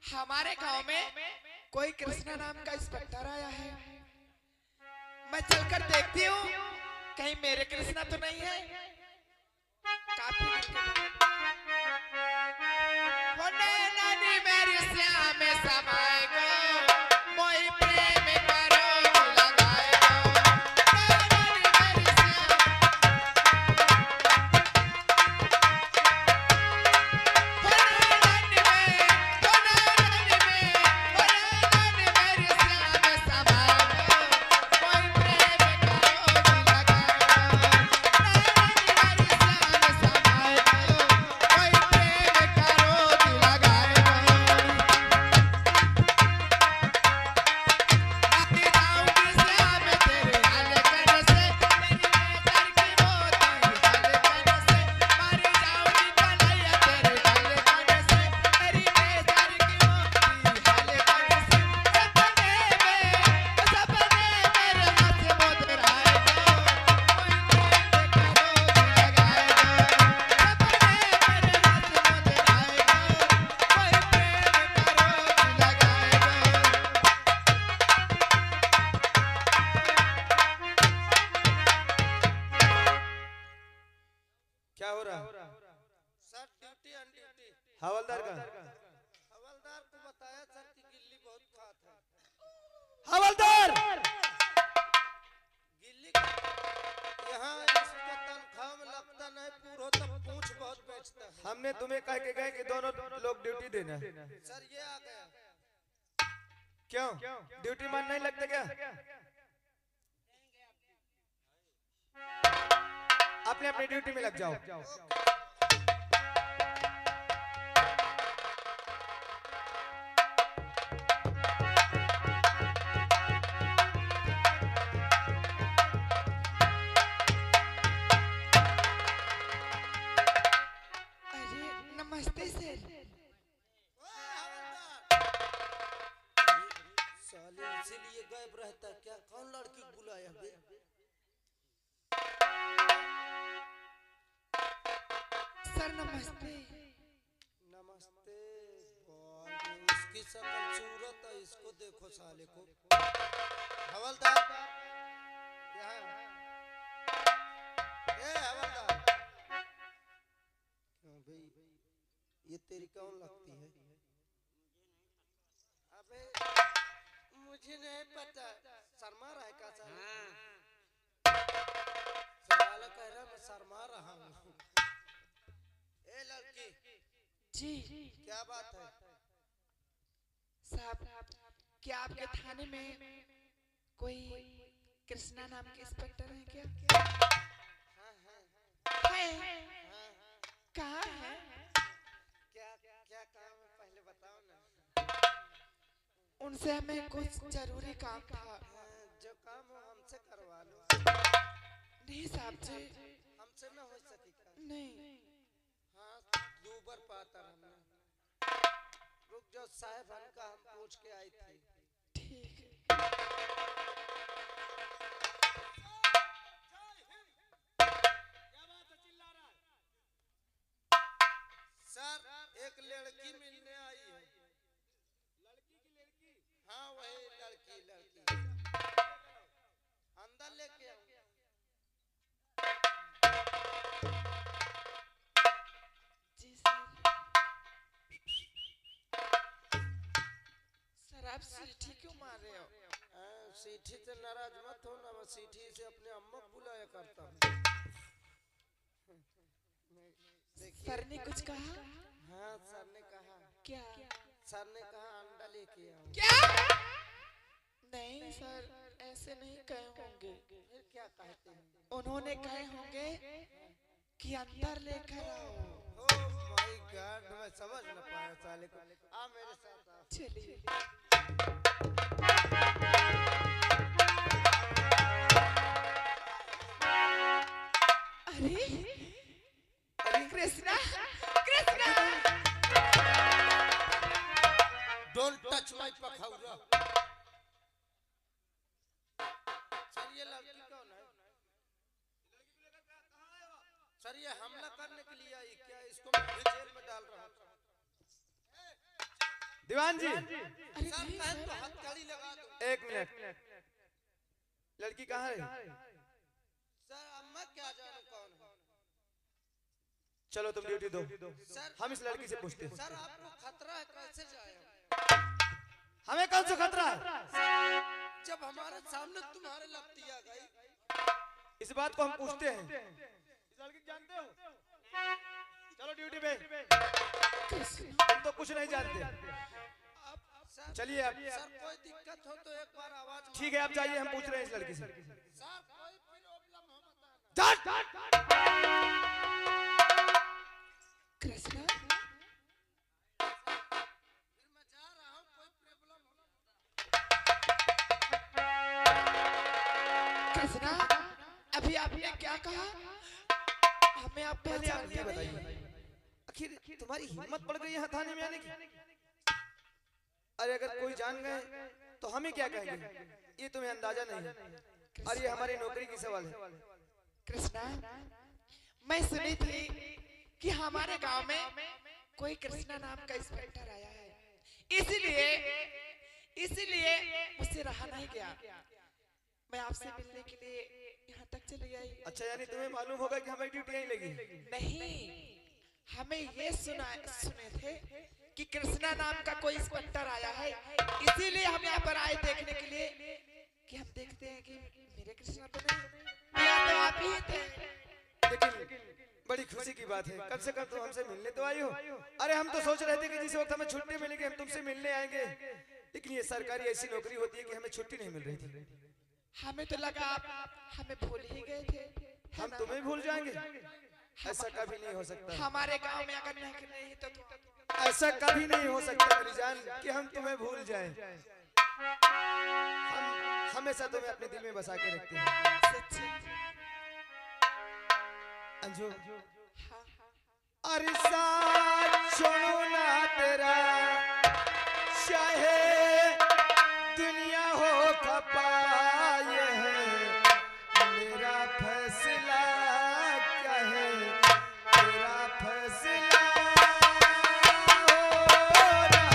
हमारे गांव में कोई कृष्णा नाम का इंस्पेक्टर आया है। मैं चलकर देखती हूँ कहीं मेरे कृष्णा तो नहीं है। काफी मेरी श्याम समाए गो मोहि प्रेम करो लगाए हवलदार का हवलदार को बताया सर कि गिल्ली बहुत खात है। हवलदार गिल्ली यहाँ इसको तनख्वाह में लगता नहीं पूरा तो पूंछ बहुत बेचता है। हमने तुम्हें कह के गए कि दोनों लोग ड्यूटी देना। सर ये आ गया। क्यों ड्यूटी मन नहीं लगता क्या? अपने अपने ड्यूटी में लग जाओ। नमस्ते सर। साले इसीलिए गायब रहता क्या? कौन लड़की को बुलाया बे? सर नमस्ते। नमस्ते। इसकी शक्ल सूरत है, इसको देखो साले को। हवलदार यहाँ हवलदार क्यों भाई ये तेरी कौन लगती है? अबे मुझे नहीं पता। शर्मा रहा है क्या सर? सवाल कह रहा मैं शर्मा रहा हूँ। ए लड़की जी क्या बात है? साहब क्या आपके थाने में कोई कृष्णा नाम के इंस्पेक्टर है क्या? हाँ हाँ है। हाँ। कहाँ है? क्या क्या काम है पहले बताओ ना। उनसे हमें कुछ जरूरी काम था। जो काम हो हमसे करवा लो। नहीं साहब जी हमसे ना हो सकेगा। नहीं। हाँ दूबर पाता हमने। रुक जाओ साहब का हम पूछ के आई थी। ठीक है। सर एक लड़की मिलने आई है। लड़की की लड़की? हाँ वही लड़की अंदर लेके आओ। जी सर आप सीटी क्यों मार रहे हो? सीठी से नाराज मत हो ना। मैं सीठी से अपने अम्मा को बुलाया करता हूँ। सर ने कुछ कहा? हाँ सर ने कहा। क्या? सर ने कहा अंडा लेके आओ। क्या? नहीं सर ऐसे नहीं कहे होंगे। फिर क्या कहते हैं? उन्होंने कहे होंगे कि अंदर लेकर आओ। ओह माय गॉड मैं समझ न पाया साले को। आ मेरे साथ आ। चलिए। अरे Krishna Krishna don't touch my पखौरा। सर ये लड़की कौन है? सर ये हमला करने के लिए आई क्या? इसको मैं जेल में डाल रहा हूँ। दीवान जी अरे सर नहीं कहें तो सर। हथकड़ी लगा दूं। एक मिनट, लड़की कहाँ है? सर अब मैं क्या जानूं कौन है। चलो तुम ड्यूटी दो, सर हम इस लड़की से पूछते हैं। सर आपको खतरा है, कैसे जाए हम? हमें कौन सा खतरा है? जब हमारे सामने तुम्हारे लपटिया गई। इस बात को हम पूछते हैं। इस लड़की को जानते हो? चलो ड्यूटी पे। कृष्णा तुम तो कुछ नहीं जानते। सर चलिए आप। सर कोई दिक्कत हो तो एक बार आवाज मार। ठीक है आप जाइए, हम पूछ रहे हैं इस लड़की से। सर कोई प्रॉब्लम हो बताना। चल। कृष्णा फिर मैं जा रहा हूं, कोई प्रॉब्लम हो। कृष्णा अभी आपने क्या कहा? हमें आप पहले आप पहचान ये नहीं। बताइए, आखिर तुम्हारी हिम्मत पड़ गई यहाँ थाने में आने की? अरे अगर कोई जान गए तो हमें क्या कहेंगे, ये तुम्हें अंदाजा नहीं है। और ये हमारी नौकरी की सवाल है। कृष्णा मैं सुनी थी कि हमारे गांव में कोई कृष्णा नाम का इंस्पेक्टर आया है, इसीलिए मुझसे रहा नहीं गया। मैं आपसे मिलने के लिए यहाँ तक चली आई। अच्छा यानी तुम्हें मालूम होगा कि हमें ड्यूटी यहीं लगी? नहीं, हमें ये सुने थे कि कृष्णा नाम का कोई इंस्पेक्टर आया है, इसीलिए हम यहाँ पर आए देखने के लिए कि हम देखते हैं कि मेरे कृष्णा तो नहीं, या तो आप ही थे। लेकिन बड़ी खुशी की बात है, कम से कम तुम हमसे मिलने तो आई हो। अरे हम तो सोच रहे थे कि जिस वक्त हमें छुट्टी मिलेगी हम तुमसे मिलने आएंगे, लेकिन ये सरकारी ऐसी नौकरी होती है कि हमें छुट्टी नहीं मिल रही थी। हमें तो लगा आप हमें भूल ही गए थे। हम तुम्हें भूल जाएंगे? ऐसा कभी नहीं हो सकता। हमारे गांव में अगर नहीं तो ऐसा कभी नहीं हो सकता मेरी जान कि हम तुम्हें भूल जाएं। हम हमेशा तुम्हें अपने दिल में बसा के रखते हैं। सच्ची। अंजू हाँ, अरे साथ छोड़ो ना तेरा, चाहे दुनिया हो खपाए है, मेरा फैसला क्या है, तेरा फैसला हो रहता।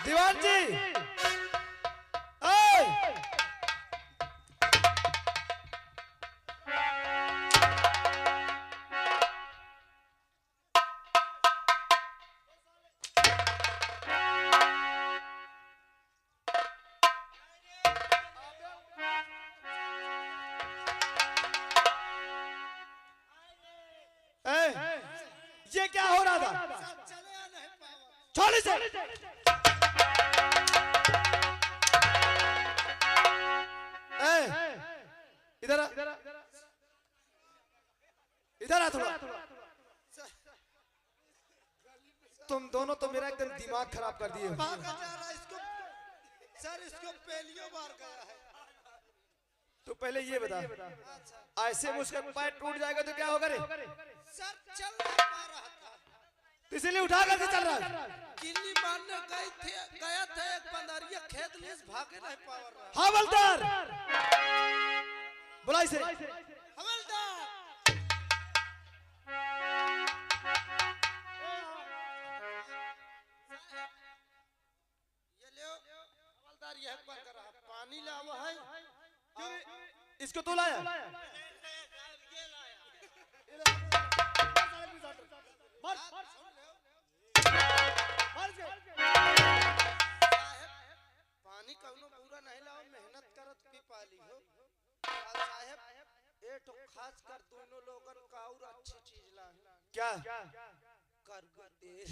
दीवान जी ओए! ये क्या हो रहा था? चले या नहीं पावा। छोड़ इसे। इधर आ, इधर आ थोड़ा। तुम दोनों तो मेरा एकदम दिमाग खराब कर दिए हो। भागा जा रहा है इसको। सर इसको पहलियों बार गया है। तो पहले ये बता, ऐसे में उसका पैर टूट जाएगा तो क्या होगा रे? सर चल नहीं पा रहा था, तो इसीलिए उठा करके चल रहा है। किल्ली मारने गया था एक पंदारिया खेत ले भागे नहीं पा रहा। हवलदार बुला इसे। हवलदार ये लो, हवलदार यह पर कर रहा पानी लावा है। इसको तो लाया। पानी कौनो पूरा नहीं लाओ, मेहनत करत पी पाली हो। साहब ए तो खास कर दोनों लोगन का और अच्छी चीज ला है। क्या? करगो तेल।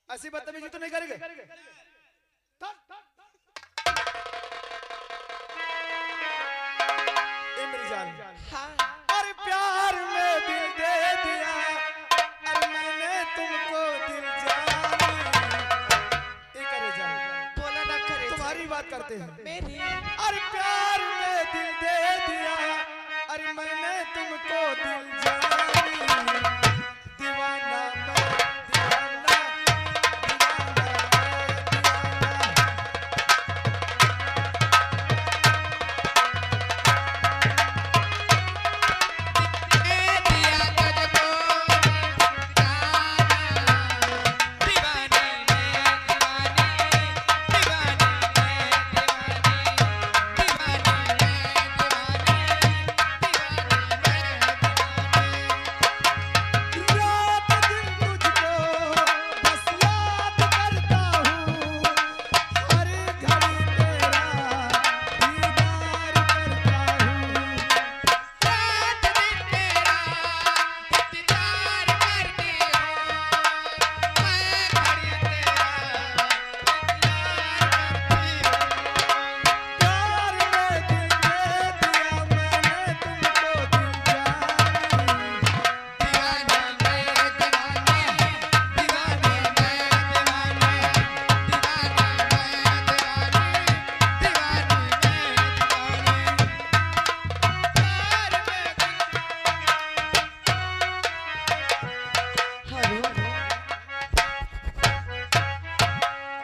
ऐसी बदतमीजी तो नहीं करेंगे? मेरी जान, अरे प्यार में दिल दे दिया, अरे मैंने तुमको दिल जानी। एक अरे जान बोला ना करे, तुम्हारी बात करते हैं। मेरी अरे प्यार में दिल दे दिया, अरे मैंने तुमको दिल जानी। दीवाना मैं, दीवाना, दीवाना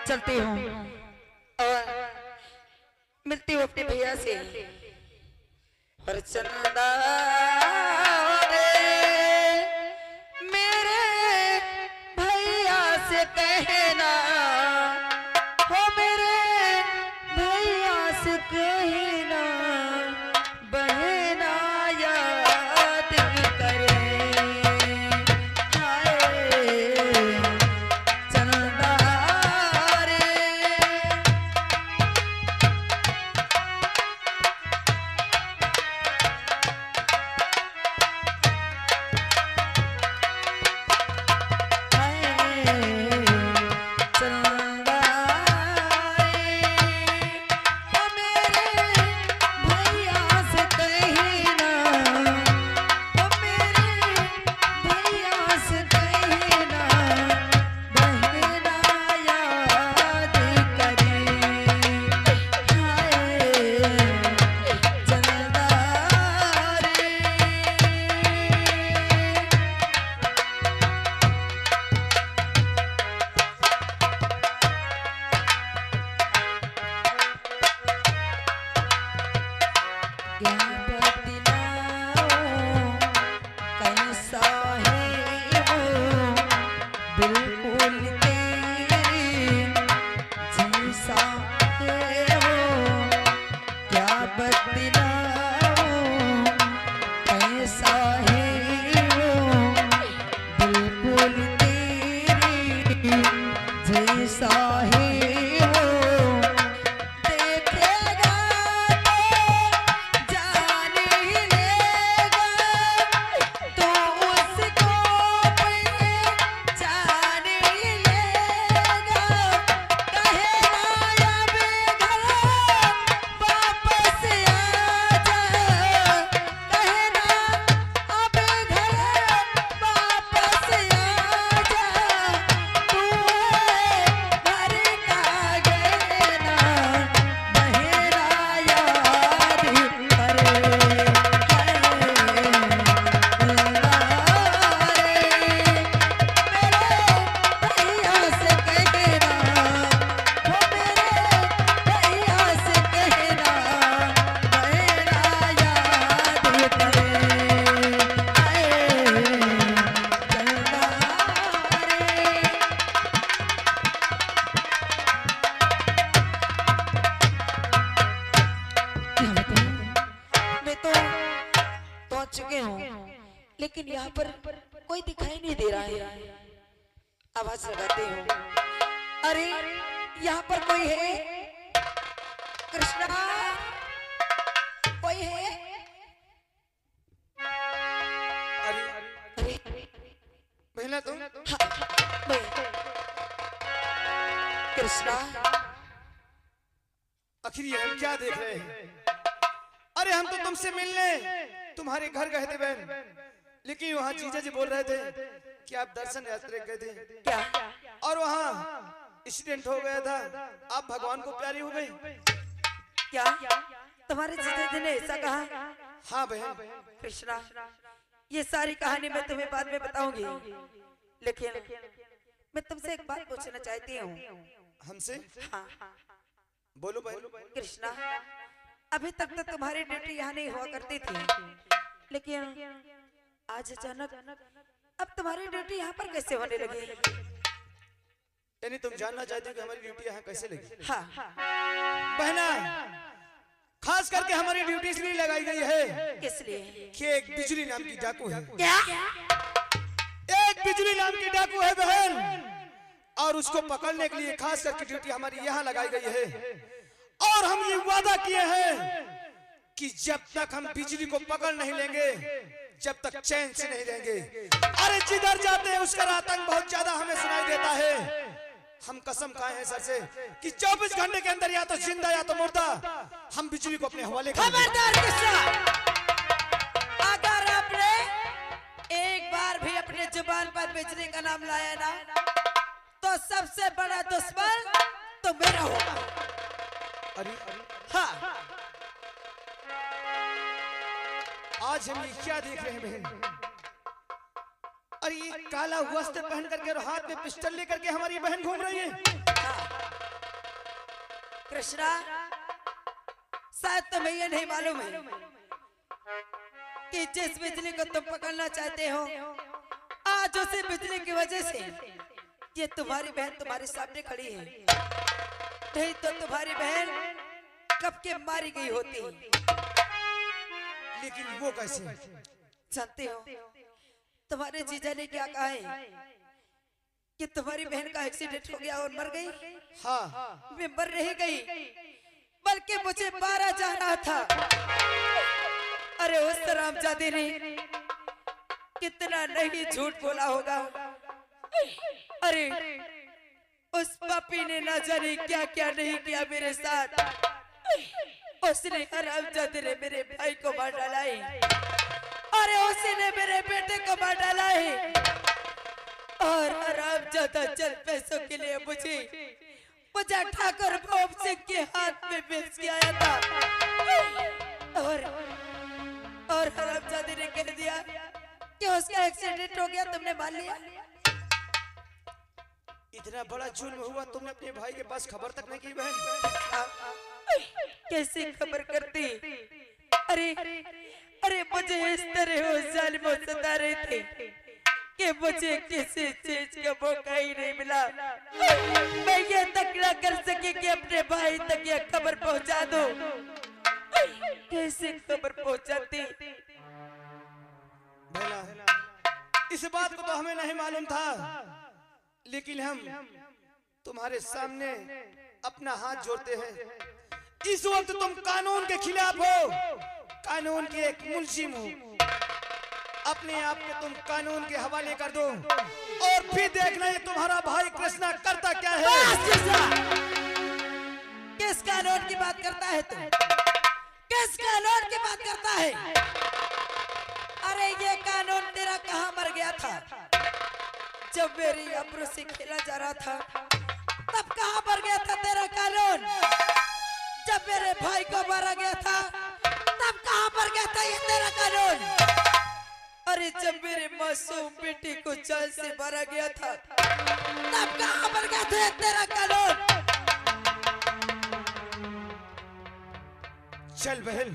चलती हूँ और मिलती हूँ अपने भैया से। और चंदा रे मेरे भैया से कहना, हो मेरे भैया से कहना, बहना याद करे। हाय चंदा चुके हूँ, लेकिन यहाँ पर कोई दिखाई नहीं दे रहा है। आवाज लगाते हूँ, अरे यहाँ पर कोई है? कृष्णा, कोई है? अरे अरे बहना तुम? हाँ, मैं कृष्णा। आखिर ये हम क्या देख रहे हैं? अरे हम तो तुमसे मिलने तुम्हारे घर गए थे बहन, लेकिन वहाँ जीजा जी बोल रहे थे कि आप दर्शन यात्रा गए थे क्या? और वहाँ एक्सीडेंट हो गया था, आप भगवान को प्यारी हो गई। क्या तुम्हारे जीजा जी ने ऐसा कहा? हाँ बहन। कृष्णा, ये सारी कहानी मैं तुम्हें बाद में बताऊंगी, लेकिन मैं तुमसे एक बात पूछना चाहती हूँ। हमसे? हाँ बोलो बहन। कृष्णा, अभी तक तो तुम्हारी ड्यूटी यहाँ नहीं हुआ करती थी, लेकिन आज अचानक अब तुम्हारी ड्यूटी यहाँ पर कैसे होने लगी? यानी तुम जानना चाहते हो कि हमारी ड्यूटी यहाँ कैसे लगी? हाँ। बहना, खास करके हमारी ड्यूटी इसलिए लगाई गई है किस लिए? कि एक बिजली नाम की डाकू है। क्या? एक बिजली नाम की डाकू है बहन, और उसको पकड़ने के लिए खास करके ड्यूटी हमारी यहाँ लगाई गई है। और हम ये वादा किए हैं कि जब तक हम बिजली को पकड़ नहीं लेंगे, जब तक चैन से नहीं रहेंगे। अरे जिधर जाते हैं उसका आतंक बहुत ज्यादा हमें सुनाई देता है। हम कसम खाए हैं सर से कि 24 घंटे के अंदर या तो जिंदा या तो मुर्दा हम बिजली को अपने हवाले करेंगे। खबरदार कृष्णा, अगर आपने एक बार भी अपने जुबान पर बिजली का नाम लाया ना, तो सबसे बड़ा दुश्मन तो मेरा होगा। अरे हाँ, आज हम ये क्या देख रहे हैं बहन? अरे ये काला वस्त्र पहन करके और हाथ में पिस्टल लेकर के हमारी बहन घूम रही है। कृष्णा, शायद तुम्हें ये नहीं मालूम है कि जिस बिजली को तुम पकड़ना चाहते हो, आज उसी बिजली की वजह से ये तुम्हारी बहन तुम्हारे सामने खड़ी है। नहीं तो तुम्हारी बहन कब के मारी गई होती। लेकिन वो कैसे? जानते हो तुम्हारे जीजा ने क्या कहा है? कि तुम्हारी बहन का एक्सीडेंट हो गया और मर गई। हाँ, मैं मर नहीं गई, बल्कि मुझे मारा जा रहा था। अरे उस हरामजादे ने कितना नहीं झूठ बोला होगा। अरे उस पापी ने ना जाने क्या क्या नहीं किया मेरे साथ। उसने हरामजादे ने मेरे भाई को मार डाला है, अरे उसी ने मेरे बेटे को मार डाला है। और हरामजादा चंद पैसों के लिए मुझे ठाकुर भोप सिंह के हाथ में बेच के आया था। और हरामजादे ने कह दिया कि उसका एक्सीडेंट हो गया, तुमने मान लिया। इतना बड़ा जुल्म हुआ, तुमने अपने भाई के पास खबर तक नहीं की बहन? कैसे खबर करती? अरे अरे मुझे इस तरह वो जालिम सता रहे थे कि मुझे किसी चीज का मौका ही नहीं मिला। मैं ये तक न कर सकी कि अपने भाई तक ये खबर पहुंचा दूं। कैसे खबर पहुंचाती? भला इस बात को तो हमें नहीं मालूम था, लेकिन हम तुम्हारे सामने अपना हाथ जोड़ते हैं। इस वक्त तुम कानून के खिलाफ हो, कानून के एक मुलजिम हो। अपने आप को तुम कानून के हवाले कर दो और फिर देखना है तुम्हारा भाई कृष्णा करता क्या है। किस कानून की बात करता है तू? किस कानून की बात करता है? अरे ये कानून तेरा कहाँ मर गया था? जब मेरी अब्रू से खेला जा रहा था तब कहाँ मर गया था तेरा कानून? जब मेरे भाई को मारा गया था तब कहाँ मर गया था ये तेरा कानून? अरे जब मेरे मासूम बेटे को जान से मारा गया था तब कहाँ मर गया था ये तेरा कानून? चल बहन,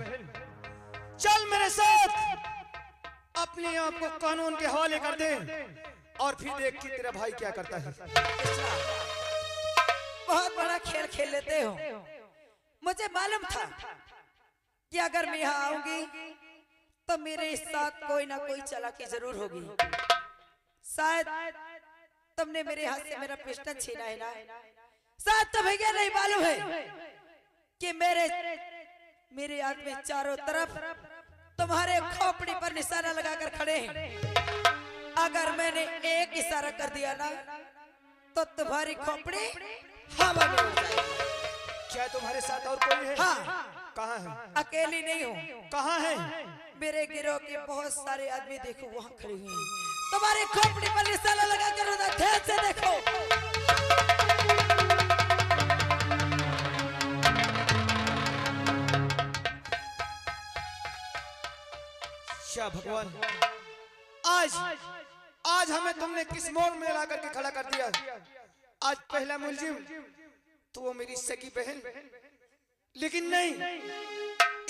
चल मेरे साथ, अपने आप को कानून के हवाले कर दे और फिर देख कि तेरा भाई क्या करता है। बहुत बड़ा खेल खेल लेते हो। मुझे मालूम था कि अगर मैं यहाँ आऊंगी तो मेरे साथ कोई ना कोई चालाकी जरूर होगी। शायद तुमने मेरे हाथ से मेरा पिस्टल छीना है ना। शायद तुम्हें यह नहीं मालूम है कि मेरे हाथ में चारों तरफ तुम्हारे खोपड़ी पर निशाना लगाकर खड़े हैं। अगर मैंने एक इशारा कर दिया ना तो तुम्हारी खोपड़ी हवा में उड़ जाएगी। क्या तुम्हारे साथ और कोई है? हाँ, कहाँ है? अकेली नहीं हूँ। कहाँ है? मेरे गिरोह के बहुत सारे आदमी देखो वहाँ खड़े हुए हैं। तुम्हारी खोपड़ी पर निशाना लगाकर उधर ध्यान से देखो। क्या भगवान, आज हमें तुमने किस मोड़ में ला करके खड़ा कर दिया। आज पहला मुलजिम तो वो मेरी सगी बहन, लेकिन नहीं,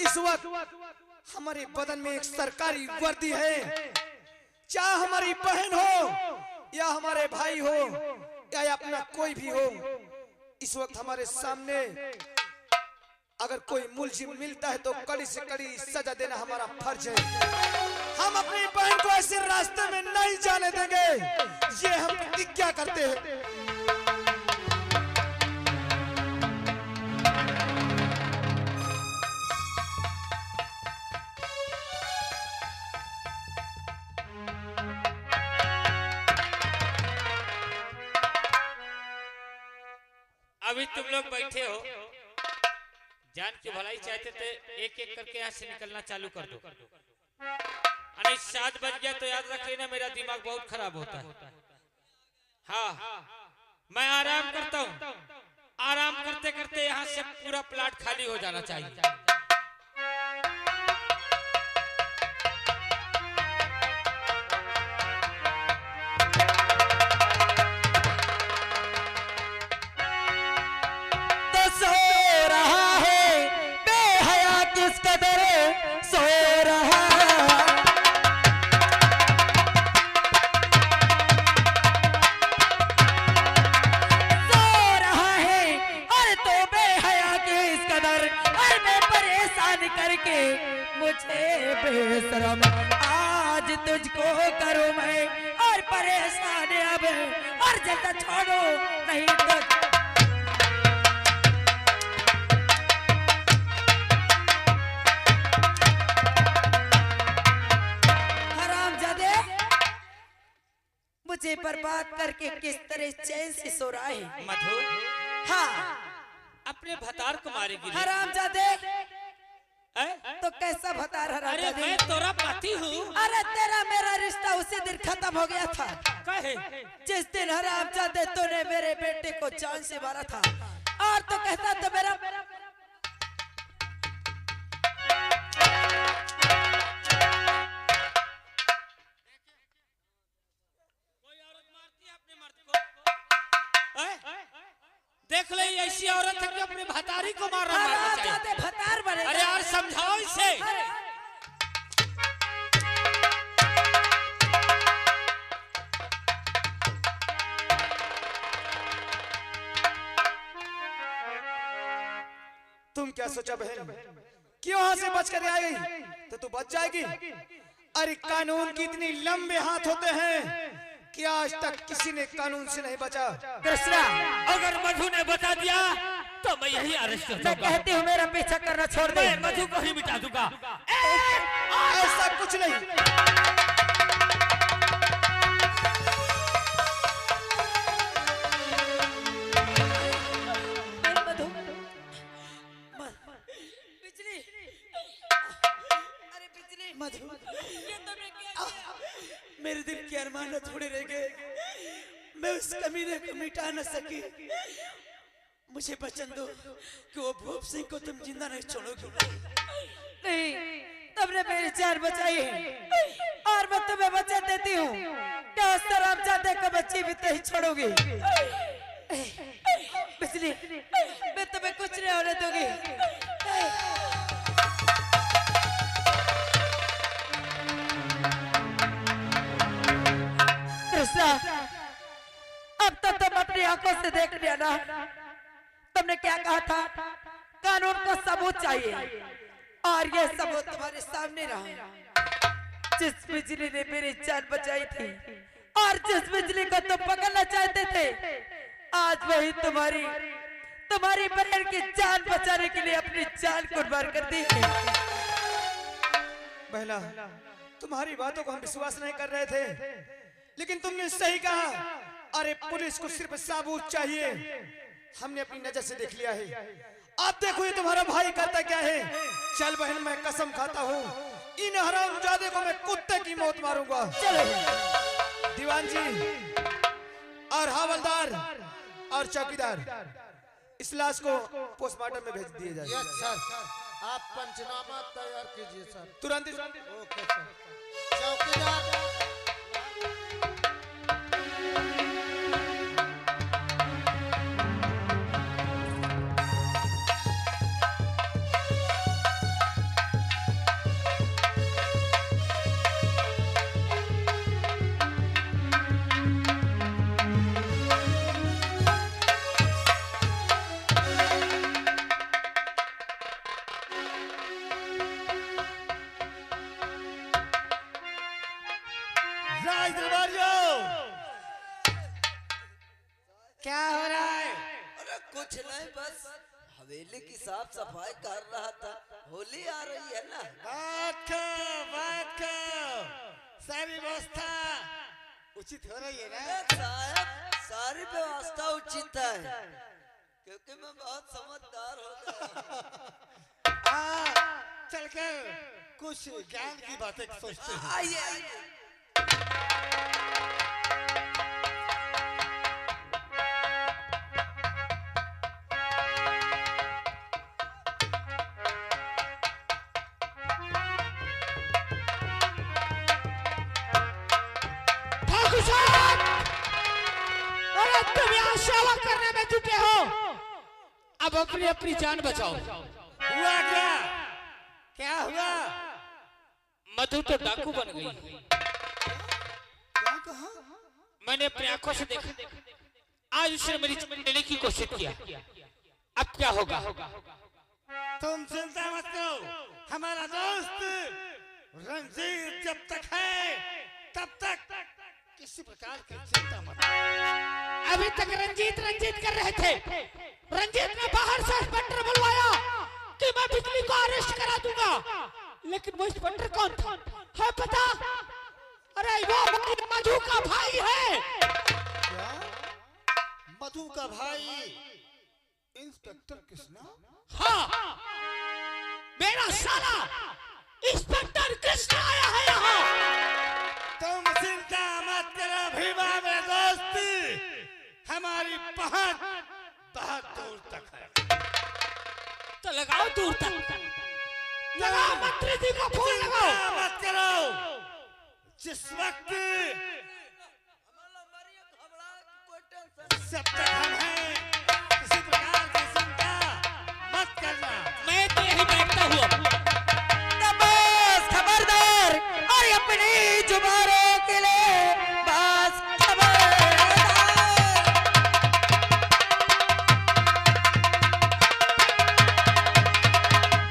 इस वक्त हमारे बदन में एक सरकारी वर्दी है। चाहे हमारी बहन हो या हमारे भाई हो या अपना कोई भी हो, इस वक्त हमारे सामने अगर कोई मुलजिम मिलता है तो कड़ी से कड़ी सजा देना हमारा फर्ज है। हम अपनी बहन को ऐसे रास्ते में नहीं जाने देंगे, ये हम प्रतिज्ञा करते हैं। अभी तुम लोग बैठे हो, जान की भलाई चाहते थे एक एक करके यहाँ से निकलना चालू कर दो। अरे 7 बज गया तो याद रख लेना, मेरा दिमाग बहुत खराब होता है। हाँ, मैं आराम करता हूँ। आराम करते करते यहाँ से पूरा प्लाट खाली हो जाना चाहिए। बेशरम आज तुझको करूं मैं और परेशान अब और जल्द छोड़ो नहीं तो। हरामजादे, मुझे बर्बाद करके किस तरह चैन से सो रहा है। मधु, हाँ, अपने भतार को मारेगी। हरामजादे, तो कैसा भतार हरामजादे? अरे मैं तेरा पति हूँ। अरे तेरा मेरा रिश्ता उसी दिन खत्म हो गया था। कहे? जिस दिन हरामजादे तूने मेरे बेटे को जान से मारा था, और तो कहता तो मेरा कोई औरत मारती है अपने मर्द को? देख ले, ऐसी औरत है कि अपने भतारी को मारना चाहिए। भतार बने। अरे यार समझाओ इसे। तुम क्या सोचा बहन, क्यों यहाँ से बच कर आई? तो तू बच जाएगी। अरे कानून की इतनी लंबे हाथ होते हैं कि आज तक किसी ने कानून से नहीं बचा। कृष्णा, अगर मधु ने बता दिया तो मैं यही अरेस्ट कर मैं दूंगा। कहती हूँ मेरा पीछा करना छोड़ दे। मैं मधु को ही मिटा दूंगा। ऐसा कुछ नहीं। मधु, बिजली, अरे बिजली, मधु, ये तुमने क्या किया? मेरे दिल के अरमान थोड़े रह गए, मैं उस कमीने को मिटा न सकी। मुझे वचन दो कि वो भूप सिंह को तुम जिंदा नहीं छोड़ोगी। नहीं, तुमने मेरी जान बचाई है और मैं तुम्हें वचन देती हूँ कि उस हरामजादे को मैं जीवित नहीं छोड़ूंगी। बिजली, मैं तुम्हें कुछ नहीं होने दूंगी। कृष्णा, अब तो तुम अपनी आंखों से देख लिया ना। तुमने क्या कहा था? कानून को सबूत चाहिए। और ये सब वो तुम्हारे सामने रहा। जिस बिजली ने मेरी जान बचाई थी और जिस बिजली को तुम पकड़ना चाहते थे, आज वही तुम्हारी बहन की जान बचाने के लिए अपनी जान कुर्बान कर दी है। बहना, तुम्हारी बातों को हम विश्वास नहीं कर रहे थे, लेकिन तुमने सही कहा। अरे पुलिस को सिर्फ सबूत चाहिए, हमने अपनी नजर से देख लिया है। आप देखो ये तुम्हारा भाई करता क्या है। चल बहन, मैं कसम खाता हूँ इन हरामजादे को मैं कुत्ते की मौत मारूंगा। चलो दीवान जी और हवलदार और चौकीदार, इस लाश को पोस्टमार्टम में भेज दिए जाए। यस सर, आप पंचनामा तैयार कीजिए सर। तुरंत ओके सर। चौकीदार क्या हो रहा है? अरे कुछ नहीं, बस हवेली की साफ सफाई कर रहा था। होली आ रही है ना। बात को सारी व्यवस्था उचित हो रही है ना? साहब, सारी व्यवस्था उचित है, क्योंकि मैं बहुत समझदार हो गया। चलकर कुछ ज्ञान की बातें सोचते हैं। आइए आइए। अरे तुम यहाँ सेवा करने में जुटे हो, अब अपनी अपनी जान बचाओ। हुआ क्या? क्या हुआ? मधु तो डाकू बन गई। क्या कहा? मैंने अपनी आंखों से देखा, आज उसने मेरी जान लेने की कोशिश किया। अब क्या होगा? तुम चिंता मत करो, हमारा दोस्त रंजीत जब तक है तब तक किसी प्रकार की चिंता मत करो। अभी तक रंजीत कर रहे थे। रंजीत ने बाहर से इंस्पेक्टर बुलवाया कि मैं बिजली को अरेस्ट करा दूंगा, लेकिन वो इंस्पेक्टर कौन था है पता? अरे वो मधु का भाई है। क्या? मधु का भाई इंस्पेक्टर कृष्णा? हाँ, मेरा साला इंस्पेक्टर कृष्णा आया है यहाँ। तुम चिंता मत करो भीमा मेरे दोस्त, हमारी पहुंच बहुत दूर तक है। तो लगाओ दूर तक। लगाओ, मंत्री जी को फोन लगाओ। मत करो, जिस वक्त जब तक हम हैं किसी प्रकार की चिंता मत करना। मैं तो यही बैठता हुआ। बस खबरदार, और अपनी जुबानों के लिए बस खबरदार।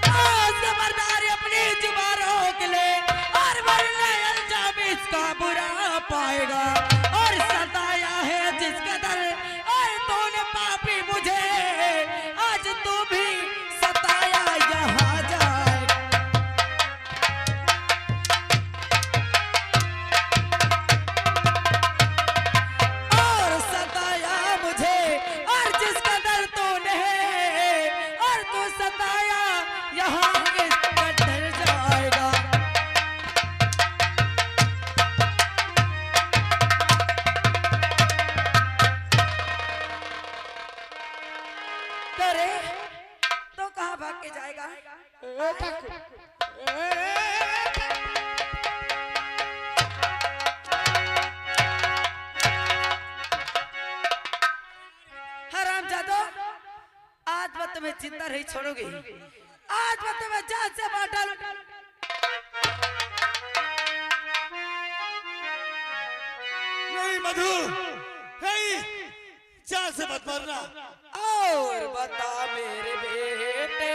बस खबरदार अपनी जुबानों के लिए, और वरना अंजाम इसका बुरा पाएगा। और सताया है जिस कदर, और तूने पापी मुझे, आज तू भी सताया यहाँ जाए। और सताया मुझे, और जिस कदर तूने, और तू सताया यहाँ इस कदर जाएगा। करे तो कहाँ भाग के जाएगा? हरामजादो, आज मैं तुम्हें जिंदा नहीं छोड़ूंगी। आज मैं तुम्हें जान से मार डालूंगा। नहीं मधु, नहीं, जान से मत मारना। और बता मेरे बेटे,